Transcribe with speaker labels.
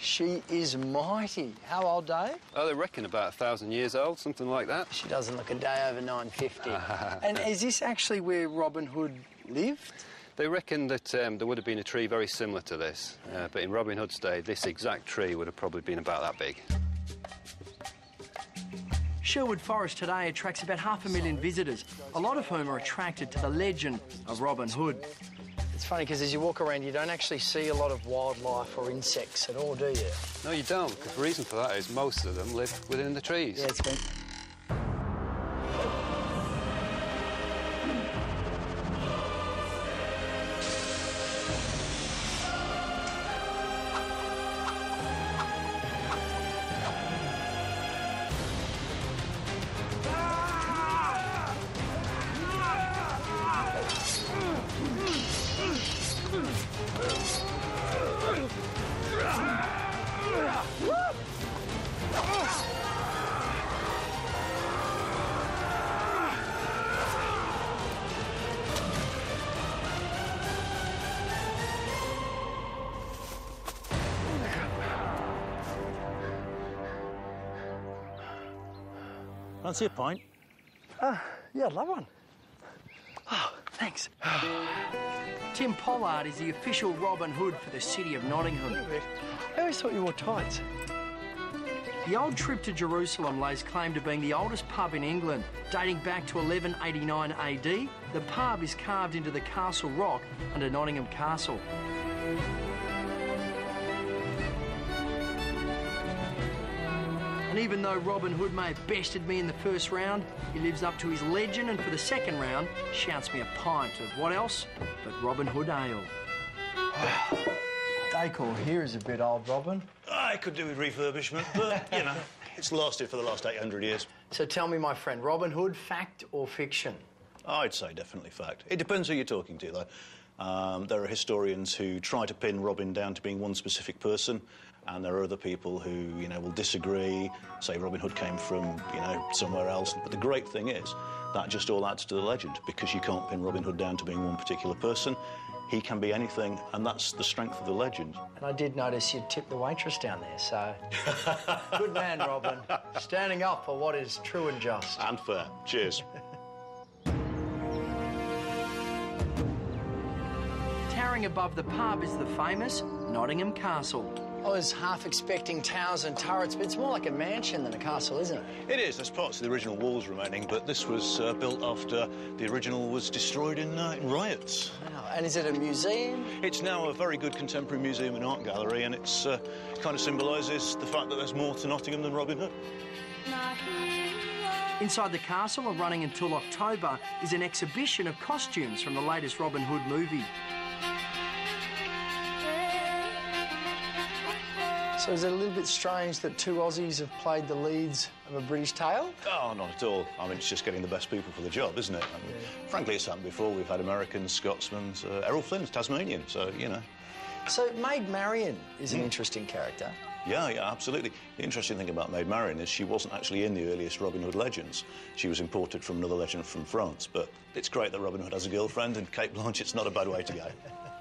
Speaker 1: She is mighty. How old, Dave?
Speaker 2: Oh, they reckon about 1,000 years old, something like that.
Speaker 1: She doesn't look a day over 950. And is this actually where Robin Hood lived?
Speaker 2: They reckon that there would have been a tree very similar to this, but in Robin Hood's day, this exact tree would have probably been about that big.
Speaker 3: Sherwood Forest today attracts about 500,000 visitors, a lot of whom are attracted to the legend of Robin Hood.
Speaker 1: It's funny because as you walk around, you don't actually see a lot of wildlife or insects at all, do you?
Speaker 2: No, you don't, because the reason for that is most of them live within the trees.
Speaker 1: Yeah, it's been...
Speaker 4: Fancy a pint?
Speaker 1: Yeah, I'd love one. Oh, thanks.
Speaker 3: Tim Pollard is the official Robin Hood for the city of Nottingham.
Speaker 1: I always thought you wore tights.
Speaker 3: The old trip to Jerusalem lays claim to being the oldest pub in England. Dating back to 1189 AD, the pub is carved into the castle rock under Nottingham Castle. And even though Robin Hood may have bested me in the first round, he lives up to his legend and for the second round shouts me a pint of what else but Robin Hood ale.
Speaker 1: Decor here is a bit old, Robin.
Speaker 4: I could do with refurbishment, but, you know, it's lasted for the last 800 years.
Speaker 1: So tell me, my friend, Robin Hood, fact or fiction?
Speaker 4: I'd say definitely fact. It depends who you're talking to, though. There are historians who try to pin Robin down to being one specific person, and there are other people who, you know, will disagree, say Robin Hood came from, you know, somewhere else. But the great thing is that just all adds to the legend, because you can't pin Robin Hood down to being one particular person. He can be anything, and that's the strength of the legend.
Speaker 1: And I did notice you tipped the waitress down there, so... Good man, Robin. Standing up for what is true and just.
Speaker 4: And fair. Cheers.
Speaker 3: Towering above the pub is the famous Nottingham Castle.
Speaker 1: I was half expecting towers and turrets, but it's more like a mansion than a castle, isn't it?
Speaker 4: It is. There's parts of the original walls remaining, but this was built after the original was destroyed in riots.
Speaker 1: Wow. And is it a museum?
Speaker 4: It's now a very good contemporary museum and art gallery, and it's kind of symbolises the fact that there's more to Nottingham than Robin Hood.
Speaker 3: Inside the castle, and running until October, is an exhibition of costumes from the latest Robin Hood movie.
Speaker 1: So is it a little bit strange that two Aussies have played the leads of a British tale?
Speaker 4: Oh, not at all. I mean, it's just getting the best people for the job, isn't it? I mean, frankly, it's happened before. We've had Americans, Scotsmen, Errol Flynn's Tasmanian, so, you know.
Speaker 1: So Maid Marian is an interesting character.
Speaker 4: Yeah, absolutely. The interesting thing about Maid Marian is she wasn't actually in the earliest Robin Hood legends. She was imported from another legend from France, but it's great that Robin Hood has a girlfriend, and Kate Blanchett's not a bad way to go.